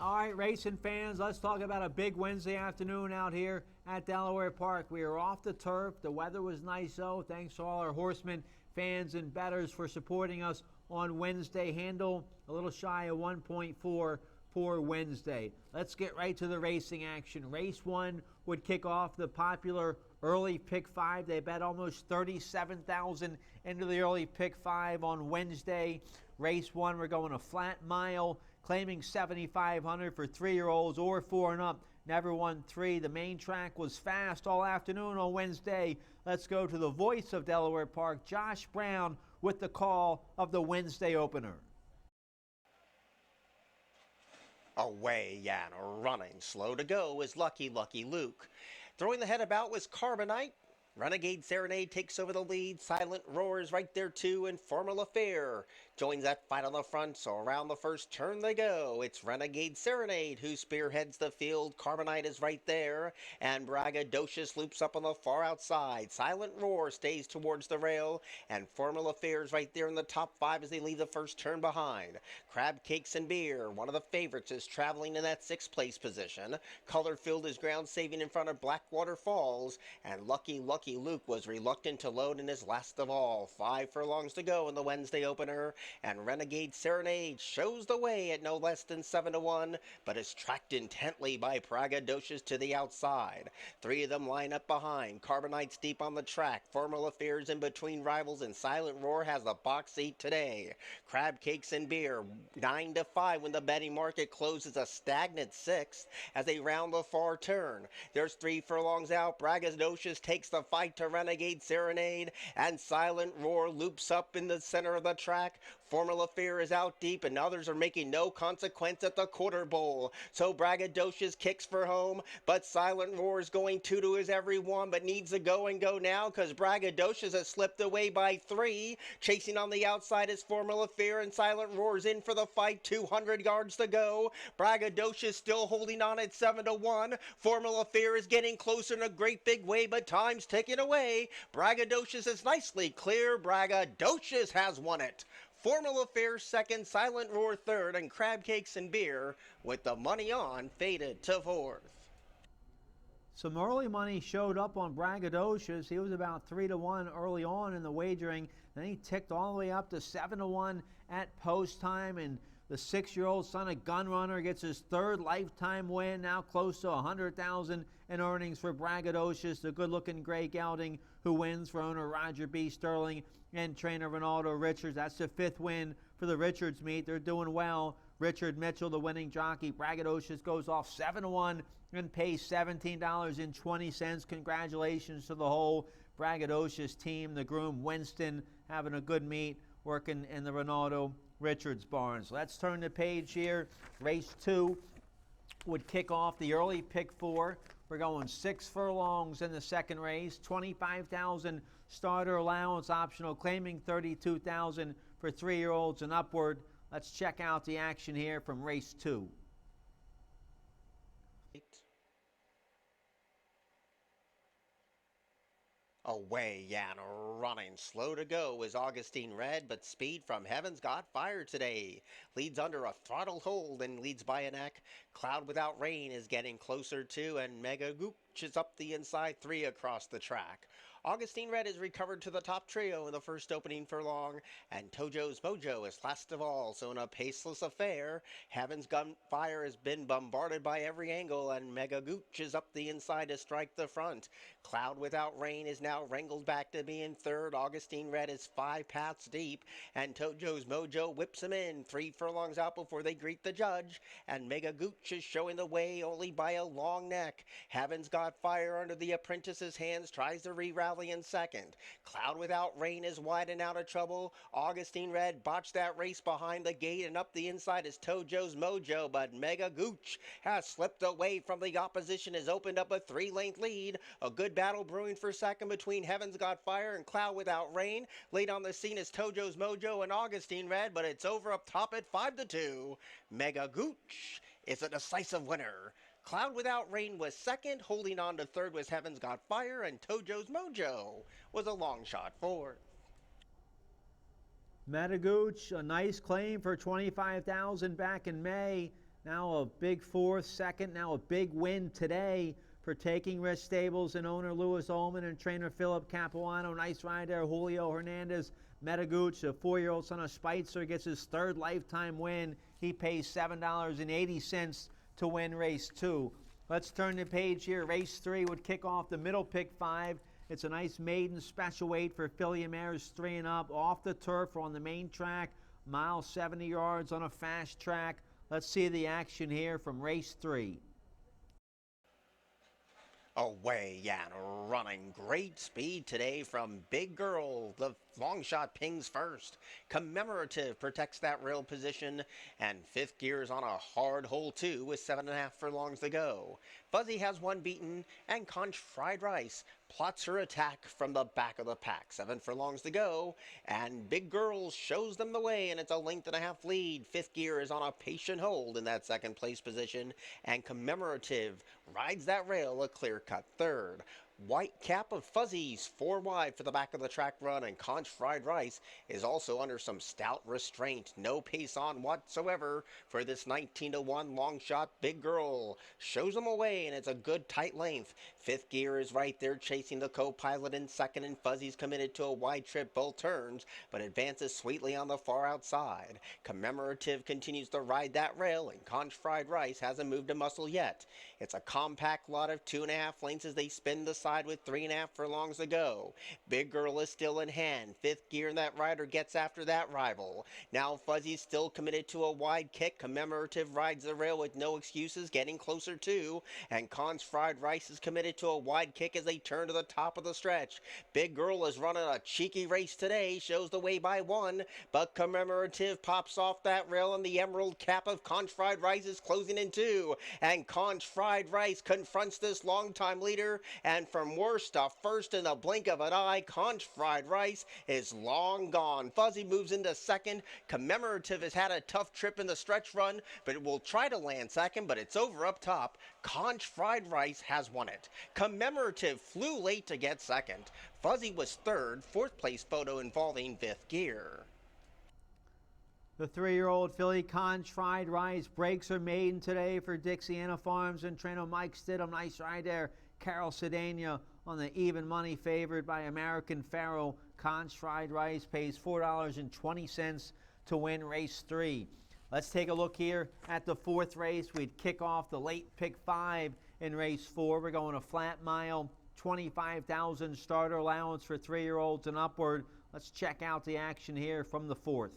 All right, racing fans, let's talk about a big Wednesday afternoon out here at Delaware Park. We are off the turf. The weather was nice, though. Thanks to all our horsemen, fans, and bettors for supporting us on Wednesday. Handle a little shy of 1.4 for Wednesday. Let's get right to the racing action. Race 1 would kick off the popular early pick 5. They bet almost $37,000 into the early pick 5 on Wednesday. Race 1, we're going a flat mile, claiming $7,500 for 3-year-olds or 4 and up. Never won 3. The main track was fast all afternoon on Wednesday. Let's go to the voice of Delaware Park, Josh Brown, with the call of the Wednesday opener. Away and running slow to go is Lucky Luke. Throwing the head about was Carbonite. Renegade Serenade takes over the lead. Silent Roar is right there too, and Formula Fair joins that fight on the front. So around the first turn they go. It's Renegade Serenade who spearheads the field. Carbonite is right there, and Braggadocious loops up on the far outside. Silent Roar stays towards the rail, and Formula Fair is right there in the top 5 as they leave the first turn behind. Crab Cakes and Beer, one of the favorites, is traveling in that 6th place position. Colorfield is ground saving in front of Blackwater Falls, and Lucky Luke was reluctant to load in his last of all. 5 furlongs to go in the Wednesday opener, and Renegade Serenade shows the way at no less than 7-1, but is tracked intently by Braggadocious to the outside. 3 of them line up behind. Carbonite's deep on the track. Formula Fears in between rivals, and Silent Roar has the box seat today. Crab Cakes and Beer 9-5 when the betting market closes a stagnant 6th as they round the far turn. There's 3 furlongs out. Braggadocious takes the fight to Renegade Serenade, and Silent Roar loops up in the center of the track. Formula Fear is out deep, and others are making no consequence at the quarter bowl. So Braggadocious kicks for home, but Silent Roar is going 2 to his every one, but needs to go now because Braggadocious has slipped away by 3. Chasing on the outside is Formula Fear, and Silent Roar is in for the fight. 200 yards to go. Braggadocious still holding on at 7-1. Formula Fear is getting closer in a great big way, but time's ticking away. Braggadocious is nicely clear. Braggadocious has won it. Formula Fair 2nd, Silent Roar 3rd, and Crab Cakes and Beer, with the money on, faded to 4th. Some early money showed up on Braggadocious. He was about 3-1 early on in the wagering. Then he ticked all the way up to 7-1 at post time, and the 6-year-old son of Gunrunner gets his 3rd lifetime win, now close to $100,000 in earnings for Braggadocious, the good-looking gray gelding who wins for owner Roger B. Sterling and trainer Ronaldo Richards. That's the 5th win for the Richards meet. They're doing well. Richard Mitchell, the winning jockey. Braggadocious goes off 7-1 and pays $17.20. Congratulations to the whole Braggadocious team. The groom, Winston, having a good meet, working in the Ronaldo Richards barns. Let's turn the page here. Race 2 would kick off the early pick 4. We're going 6 furlongs in the second race. $25,000 starter allowance, optional, claiming $32,000 for 3-year-olds and upward. Let's check out the action here from race 2. Away and running slow to go is Augustine Red, but speed from Heaven's Got Fire today. Leads under a throttle hold and leads by a neck. Cloud Without Rain is getting closer too, and Mega Goop is up the inside 3 across the track. Augustine Red is recovered to the top trio in the first opening furlong, and Tojo's Mojo is last of all. So in a paceless affair, Heaven's Gunfire has been bombarded by every angle, and Mega Gooch is up the inside to strike the front. Cloud Without Rain is now wrangled back to be in 3rd. Augustine Red is 5 paths deep, and Tojo's Mojo whips him in 3 furlongs out before they greet the judge, and Mega Gooch is showing the way only by a long neck. Heaven's Got Fire under the apprentice's hands tries to reroute in 2nd. Cloud Without Rain is wide and out of trouble. Augustine Red botched that race behind the gate, and up the inside is Tojo's Mojo, but Mega Gooch has slipped away from the opposition, has opened up a 3-length lead. A good battle brewing for 2nd between Heaven's Got Fire and Cloud Without Rain. Late on the scene is Tojo's Mojo and Augustine Red, but it's over up top at 5-2. Mega Gooch is a decisive winner. Cloud Without Rain was 2nd, holding on to 3rd was Heaven's Got Fire, and Tojo's Mojo was a long shot 4th. Metagooch, a nice claim for $25,000 back in May. Now a big fourth, second, now a big win today for Taking Risk Stables and owner Louis Ullman and trainer Philip Capuano. Nice ride there. Julio Hernandez Metaguch, a 4-year-old son of Spitzer, gets his third lifetime win. He pays $7.80 to win race 2. Let's turn the page here. Race 3 would kick off the middle pick 5. It's a nice maiden special weight for filly mares 3 and up. Off the turf or on the main track. Mile 70 yards on a fast track. Let's see the action here from race 3. Away and running. Great speed today from Big Girl. The long shot pings first. Commemorative protects that rail position. And fifth gear is on a hard hole 2 with 7.5 furlongs to go. Fuzzy has one beaten, and Conch Fried Rice plots her attack from the back of the pack. 7 furlongs to go, and Big Girl shows them the way, and it's a 1.5 lead. Fifth gear is on a patient hold in that second place position, and Commemorative rides that rail a clear-cut third. White Cap of Fuzzies 4 wide for the back of the track run, and Conch Fried Rice is also under some stout restraint. No pace on whatsoever for this 19-1 long shot. Big Girl shows them away, and it's a good tight length. Fifth gear is right there chasing the co-pilot in second, and Fuzzy's committed to a wide trip both turns, but advances sweetly on the far outside. Commemorative continues to ride that rail, and Conch Fried Rice hasn't moved a muscle yet. It's a compact lot of 2.5 lengths as they spin the side with 3.5 furlongs to go. Big Girl is still in hand. Fifth gear, and that rider gets after that rival. Now Fuzzy's still committed to a wide kick. Commemorative rides the rail with no excuses, getting closer too. And Conch Fried Rice is committed to a wide kick as they turn to the top of the stretch. Big Girl is running a cheeky race today, shows the way by 1, but Commemorative pops off that rail, and the Emerald Cap of Conch Fried Rice is closing in 2. And Conch Fried Rice confronts this longtime leader, and from worst to first in the blink of an eye, Conch Fried Rice is long gone. Fuzzy moves into second. Commemorative has had a tough trip in the stretch run, but it will try to land second, but it's over up top. Conch Fried Rice has won it. Commemorative flew late to get second. Fuzzy was third. Fourth place photo involving fifth gear. The 3-year-old filly Conch Fried Rice breaks her maiden today for Dixiana Farms and trainer Mike Stidham. Nice ride there. Carol Sedania on the even money, favored by American Pharaoh. Conch Fried Rice pays $4.20 to win race 3. Let's take a look here at the 4th race. We'd kick off the late pick 5 in race 4. We're going a flat mile, 25,000 starter allowance for 3-year-olds and upward. Let's check out the action here from the 4th.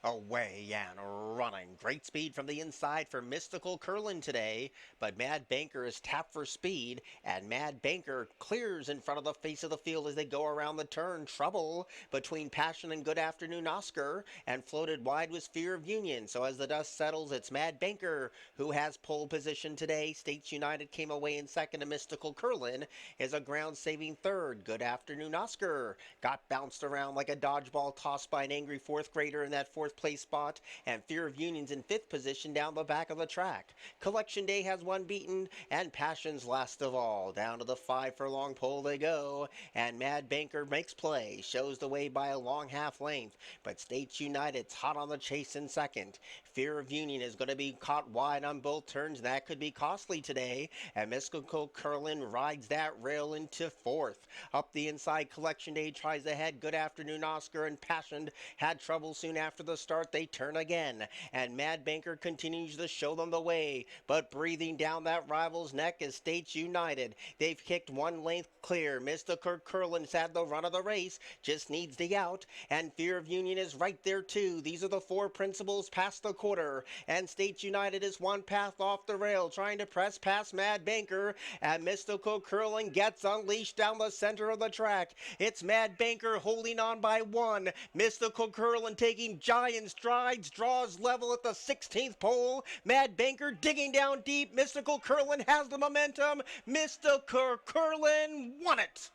Away and running. Great speed from the inside for Mystical Curlin today, but Mad Banker is tapped for speed, and Mad Banker clears in front of the face of the field as they go around the turn. Trouble between Passion and Good Afternoon Oscar, and floated wide was Fear of Union. So as the dust settles, it's Mad Banker who has pole position today. States United came away in second, and Mystical Curlin is a ground-saving third. Good Afternoon Oscar got bounced around like a dodgeball tossed by an angry 4th grader in that 4th place spot, and Fear of Union's in 5th position down the back of the track. Collection Day has one beaten, and Passion's last of all. Down to the 5 furlong pole they go, and Mad Banker makes play, shows the way by a long half length, but States United's hot on the chase in second. Fear of Union is going to be caught wide on both turns, and that could be costly today, and Mystical Curlin rides that rail into 4th. Up the inside, Collection Day tries ahead. Good Afternoon Oscar and Passion had trouble soon after the start. They turn again, and Mad Banker continues to show them the way, but breathing down that rival's neck is States United. They've kicked 1 length clear. Mystical Curlin's had the run of the race, just needs the out, and Fear of Union is right there too. These are the 4 principals past the quarter, and States United is 1 path off the rail, trying to press past Mad Banker, and Mystical Curlin gets unleashed down the center of the track. It's Mad Banker holding on by 1. Mystical Curlin taking giant strides, draws level at the 16th pole. Mad Banker digging down deep. Mystical Curlin has the momentum. Mystical Curlin won it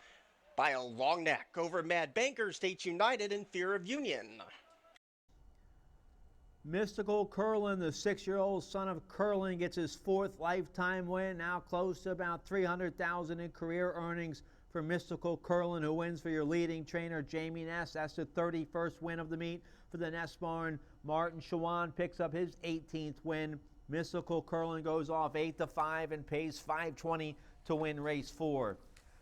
by a long neck over Mad Banker, States United, and Fear of Union. Mystical Curlin, the 6-year-old son of Curlin, gets his 4th lifetime win, now close to about $300,000 in career earnings for Mystical Curlin, who wins for your leading trainer, Jamie Ness. That's the 31st win of the meet for the Ness Barn Martin Shawan picks up his 18th win. Mystical Curlin goes off 8-5 and pays $5.20 to win race 4.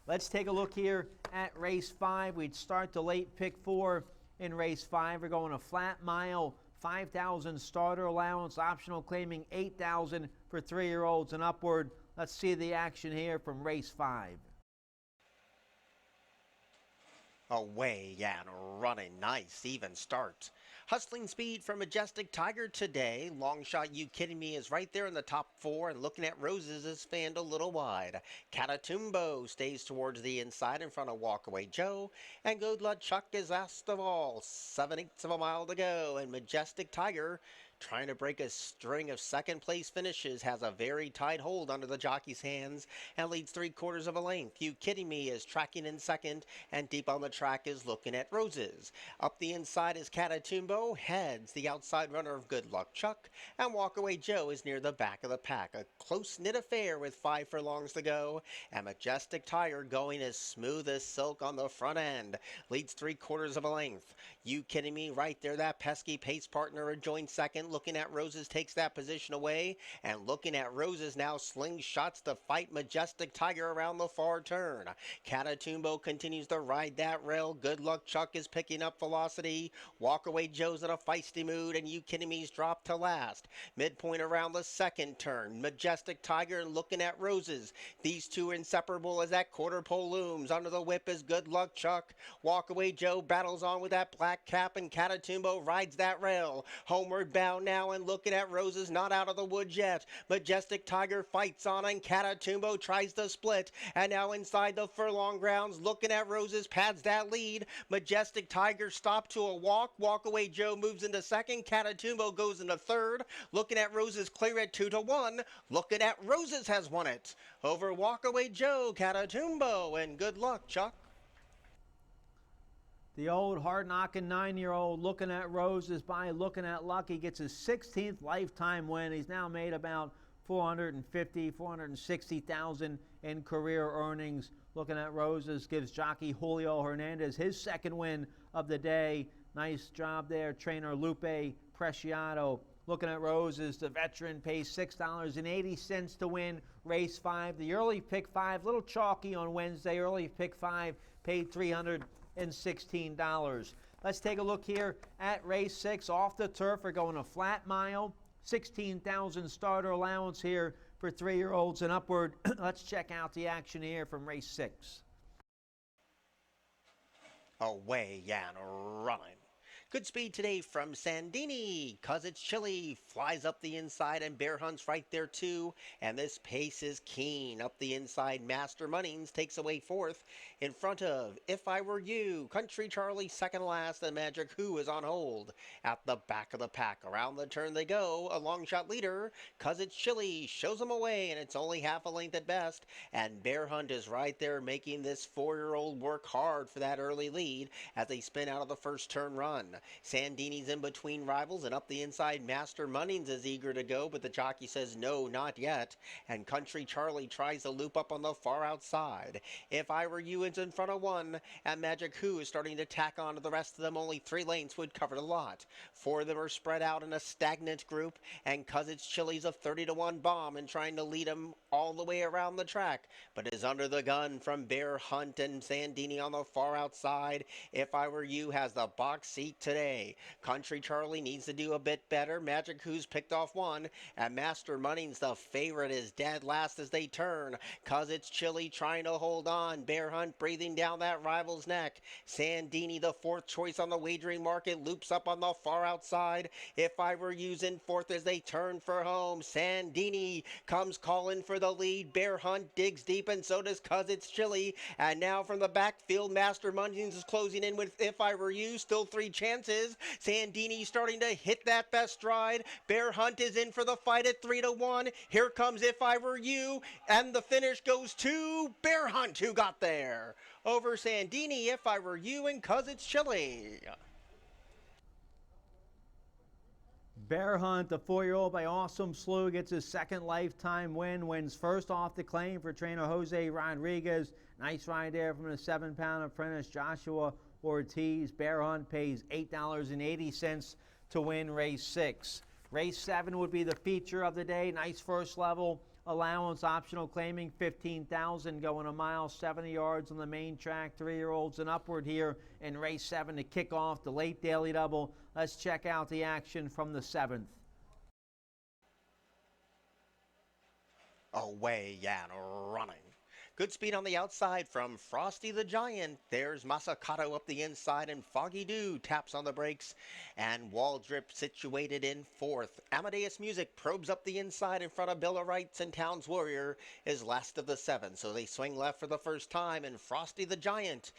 Let's take a look here at race 5. We'd start the late pick 4 in race 5. We're going a flat mile, 5,000 starter allowance, optional claiming 8,000 for 3-year-olds and upward. Let's see the action here from race 5. Away and running, nice even start. Hustling speed from Majestic Tiger today. Long shot, you kidding me, is right there in the top 4, and looking at Roses is fanned a little wide. Catatumbo stays towards the inside in front of Walkaway Joe, and Good Luck Chuck is last of all. 7/8 of a mile to go, and Majestic Tiger, trying to break a string of second place finishes, has a very tight hold under the jockey's hands and leads 3/4 of a length. You kidding me is tracking in second, and deep on the track is Looking at Roses. Up the inside is Catatumbo, heads the outside runner of Good Luck Chuck, and Walkaway Joe is near the back of the pack. A close-knit affair with 5 furlongs to go, and Majestic Tiger going as smooth as silk on the front end, leads 3/4 of a length. You kidding me, right there, that pesky pace partner joins second. Looking at Roses takes that position away, and Looking at Roses now slingshots to fight Majestic Tiger around the far turn. Catatumbo continues to ride that rail. Good Luck Chuck is picking up velocity. Walkaway Joe's in a feisty mood, and You Kidding Me's dropped to last. Midpoint around the second turn. Majestic Tiger and Looking at Roses. These two are inseparable as that quarter pole looms. Under the whip is Good Luck Chuck. Walkaway Joe battles on with that black cap, and Catatumbo rides that rail. Homeward bound now, and Looking at Roses not out of the woods yet. Majestic Tiger fights on, and Catatumbo tries to split. And now inside the furlong grounds, Looking at Roses pads that lead. Majestic Tiger stopped to a walk. Walkaway Joe moves into second. Catatumbo goes into third. Looking at Roses clear at 2-1. Looking at Roses has won it over Walkaway Joe, Catatumbo, and Good Luck Chuck. The old hard-knocking 9-year-old Looking at Roses by Looking at Luck. He gets his 16th lifetime win. He's now made about $460,000 in career earnings. Looking at Roses gives jockey Julio Hernandez his second win of the day. Nice job there, trainer Lupe Preciado. Looking at Roses, the veteran pays $6.80 to win race 5. The early pick 5, little chalky on Wednesday. Early pick 5 paid $316. Let's take a look here at race 6. Off the turf, we're going a flat mile, 16,000 starter allowance here for 3-year-olds and upward. Let's check out the action here from race 6. Away and running. Good speed today from Sandini, 'Cause It's Chilly, flies up the inside, and Bear Hunt's right there too, and this pace is keen. Up the inside, Master Munnings takes away fourth, in front of If I Were You, Country Charlie second last, and Magic Who is on hold. At the back of the pack, around the turn they go, a long shot leader, 'Cause It's Chilly, shows them away, and it's only half a length at best, and Bear Hunt is right there making this 4-year-old work hard for that early lead as they spin out of the first turn run. Sandini's in between rivals, and up the inside, Master Munnings is eager to go, but the jockey says no, not yet, and Country Charlie tries to loop up on the far outside. If I Were You is in front of one, and Magic Who is starting to tack on to the rest of them. Only 3 lengths would cover the lot. 4 of them are spread out in a stagnant group, and 'Cause It's Chilly's a 30-1 bomb and trying to lead them all the way around the track, but is under the gun from Bear Hunt and Sandini on the far outside. If I Were You has the box seat today. Country Charlie needs to do a bit better. Magic Who's picked off one, and Master Munnings, the favorite, is dead last as they turn. 'Cause It's Chilly trying to hold on. Bear Hunt breathing down that rival's neck. Sandini, the 4th choice on the wagering market, loops up on the far outside. If I Were You's in 4th as they turn for home. Sandini comes calling for the lead. Bear Hunt digs deep, and so does 'Cause It's Chilly. And now from the backfield, Master Munnings is closing in with If I Were You. Still 3 chances. Sandini starting to hit that best stride. Bear Hunt is in for the fight at 3-1. Here comes If I Were You, and the finish goes to Bear Hunt, who got there over Sandini, If I Were You, and 'Cause It's Chilly. Bear Hunt, the 4-year-old by Awesome Slew, gets his second lifetime win, wins first off the claim for trainer Jose Rodriguez. Nice ride there from the 7-pound apprentice Joshua Ortiz. Bear Hunt pays $8.80 to win race 6. Race 7 would be the feature of the day. Nice first level allowance, optional claiming 15,000, going a mile 70 yards on the main track. 3-year-olds and upward here in race 7 to kick off the late daily double. Let's check out the action from the 7th. Away and running. Good speed on the outside from Frosty the Giant. There's Masakato up the inside, and Foggy Dew taps on the brakes. And Waldrip situated in 4th. Amadeus Music probes up the inside in front of Bill of Rights, and Towns Warrior is last of the 7. So they swing left for the first time, and Frosty the Giant,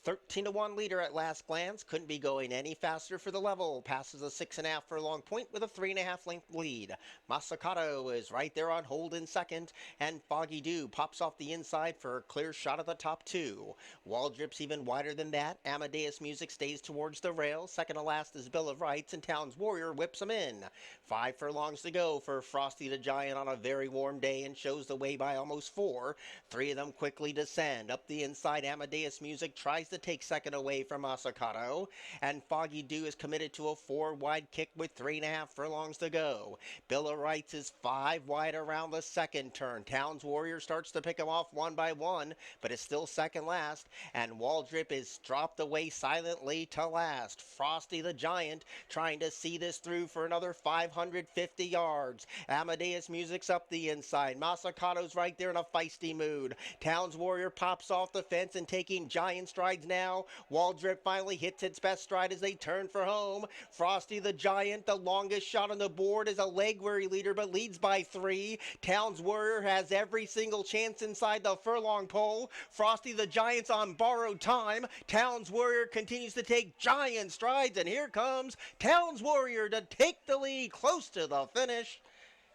13-1 leader at last glance, couldn't be going any faster for the level. Passes a 6.5 furlong point with a 3.5 length lead. Masakato is right there on hold in second, and Foggy Dew pops off the inside for a clear shot at the top 2. Waldrip's even wider than that. Amadeus Music stays towards the rail. Second to last is Bill of Rights, and Towns Warrior whips him in. 5 furlongs to go for Frosty the Giant on a very warm day, and shows the way by almost 4. 3 of them quickly descend. Up the inside, Amadeus Music tries to take second away from Masakato, and Foggy Dew is committed to a 4-wide kick with 3.5 furlongs to go. Bill of Rights is 5 wide around the second turn. Towns Warrior starts to pick him off one by one, but is still second last, and Waldrip is dropped away silently to last. Frosty the Giant trying to see this through for another 550 yards. Amadeus Music's up the inside. Masakato's right there in a feisty mood. Towns Warrior pops off the fence and taking giant strides now. Waldrip finally hits its best stride as they turn for home. Frosty the Giant, the longest shot on the board, is a leg-weary leader but leads by 3. Towns Warrior has every single chance inside the furlong pole. Frosty the Giant's on borrowed time. Towns Warrior continues to take giant strides, and here comes Towns Warrior to take the lead close to the finish.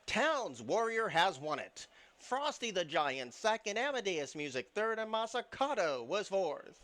Towns Warrior has won it. Frosty the Giant second, Amadeus Music third, and Masakato was 4th.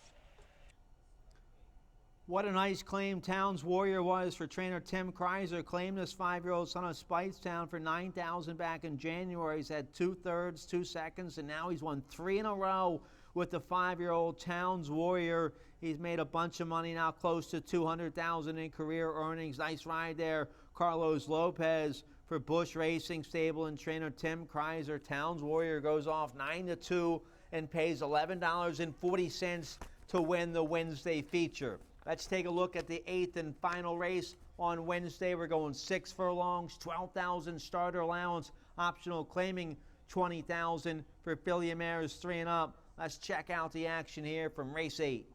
What a nice claim Towns Warrior was for trainer Tim Kreiser. Claimed this 5-year-old son of Speightstown for $9,000 back in January. He's had 2 thirds, 2 seconds, and now he's won 3 in a row with the 5-year-old Towns Warrior. He's made a bunch of money now, close to $200,000 in career earnings. Nice ride there, Carlos Lopez for Bush Racing Stable and trainer Tim Kreiser. Towns Warrior goes off 9-2 and pays $11.40 to win the Wednesday feature. Let's take a look at the 8th and final race on Wednesday. We're going 6 furlongs, 12,000 starter allowance, optional claiming 20,000 for filly mares 3 and up. Let's check out the action here from race 8.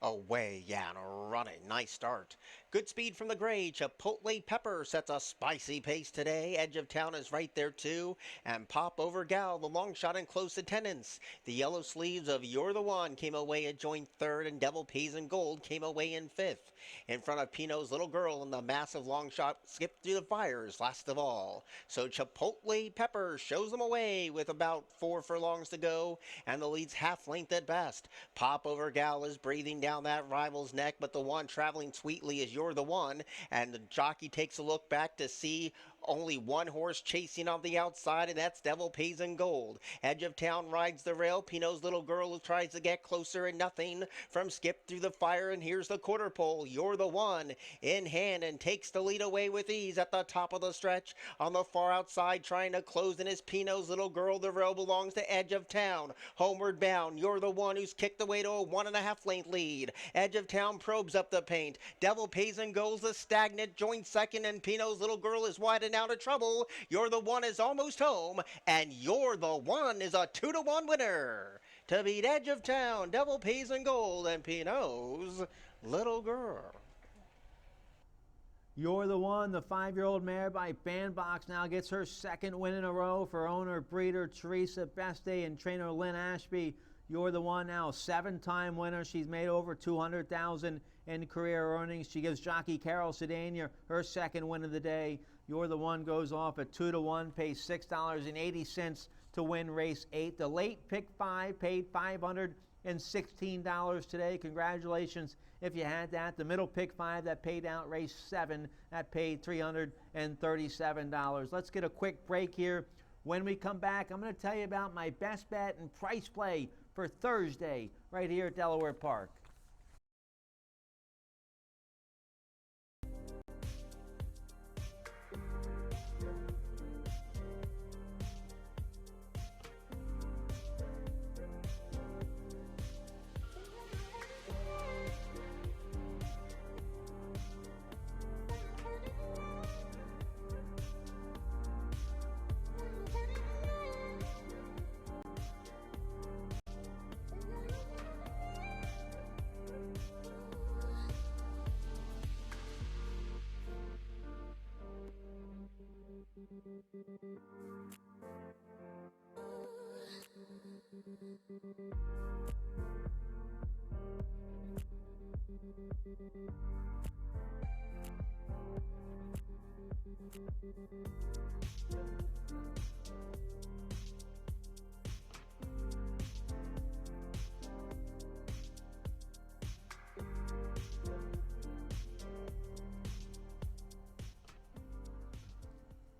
Away and running. Nice start. Good speed from the gray. Chipotle Pepper sets a spicy pace today. Edge of Town is right there too. And Pop Over Gal, the long shot in close attendance. The yellow sleeves of You're the One came away at joint 3rd, and Devil Pays in Gold came away in 5th. In front of Pino's Little Girl, and the massive long shot skipped through the fires last of all. So Chipotle Pepper shows them away with about 4 furlongs to go, and the lead's half length at best. Pop Over Gal is breathing down that rival's neck, but the one traveling sweetly is You're the One, and the jockey takes a look back to see only one horse chasing on the outside, and that's Devil Pays in Gold. Edge of Town rides the rail. Pino's Little Girl tries to get closer, and nothing from Skip Through the Fire, and here's the quarter pole. You're the One in hand and takes the lead away with ease at the top of the stretch. On the far outside, trying to close in, is Pino's Little Girl. The rail belongs to Edge of Town. Homeward bound, You're the One, who's kicked away to a 1.5 length lead. Edge of Town probes up the paint. Devil Pays in Gold's the stagnant joint second, and Pino's Little Girl is wide and out of trouble. You're the One is almost home, and You're the One is a 2-1 winner to beat Edge of Town, Devil Pays in Gold, and Pino's Little Girl. You're the One, the 5-year-old mare by Bandbox, now gets her 2nd win in a row for owner breeder Teresa Beste and trainer Lynn Ashby. You're the One now, 7-time winner. She's made over $200,000 in career earnings. She gives jockey Carol Sedania her 2nd win of the day. You're the One goes off at 2-1, pays $6.80 to win race 8. The late pick 5 paid $516 today. Congratulations if you had that. The middle pick 5 that paid out race 7, that paid $337. Let's get a quick break here. When we come back, I'm going to tell you about my best bet and price play for Thursday right here at Delaware Park.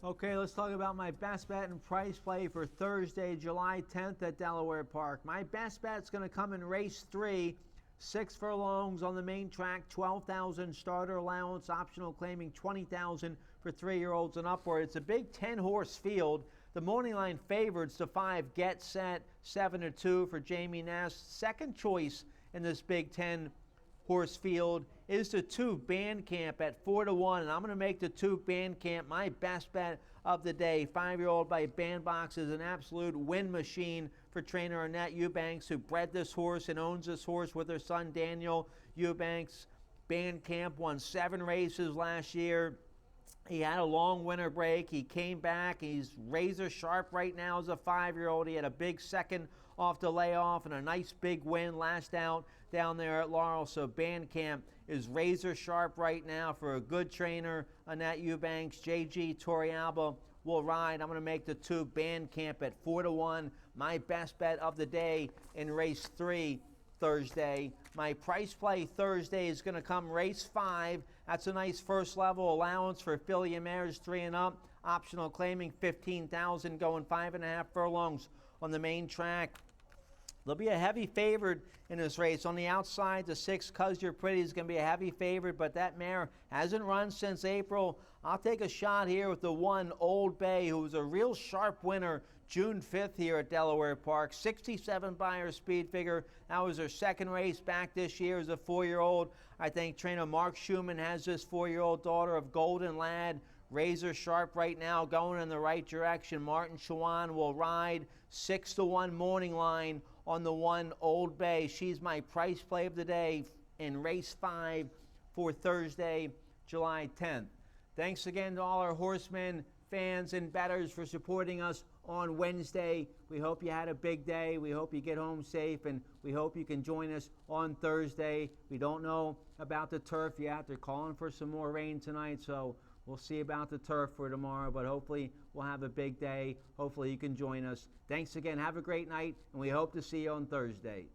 Okay, let's talk about my best bet and price play for Thursday, July 10th at Delaware Park. My best bet's going to come in race 3, 6 furlongs on the main track, 12,000 starter allowance, optional claiming 20,000 for 3-year-olds and upward. It's a big 10-horse field. The morning line favorites the 5 Get Set, 7-2 for Jamie Nest. Second choice in this big 10-horse field is the 2 Bandcamp at 4-1, and I'm going to make the 2 Bandcamp my best bet of the day. 5-year-old by Bandbox is an absolute win machine for trainer Annette Eubanks, who bred this horse and owns this horse with her son Daniel Eubanks. Bandcamp won 7 races last year. He had a long winter break. He came back. He's razor sharp right now as a 5-year-old. He had a big second off the layoff and a nice big win last out down there at Laurel. So Bandcamp is razor sharp right now for a good trainer, Annette Eubanks. JG Torrealba will ride. I'm going to make the 2 Bandcamp at 4-1. My best bet of the day in race 3 Thursday. My price play Thursday is going to come race 5. That's a nice first level allowance for filly and mares 3 and up. Optional claiming 15,000, going 5.5 furlongs on the main track. There'll be a heavy favorite in this race. On the outside, the 6 'Cause You're Pretty is going to be a heavy favorite, but that mare hasn't run since April. I'll take a shot here with the 1 Old Bay, who was a real sharp winner June 5th here at Delaware Park. 67 by her speed figure. That was her second race back this year as a 4-year-old. I think trainer Mark Schumann has this 4-year-old daughter of Golden Lad. Razor sharp right now, going in the right direction. Martin Chuan will ride. 6-1 morning line on the 1 Old Bay. She's my price play of the day in race 5 for Thursday, July 10th. Thanks again to all our horsemen, fans, and bettors for supporting us on Wednesday. We hope you had a big day. We hope you get home safe, and we hope you can join us on Thursday. We don't know about the turf yet. They're calling for some more rain tonight, so we'll see about the turf for tomorrow, but hopefully we'll have a big day. Hopefully you can join us. Thanks again. Have a great night, and we hope to see you on Thursday.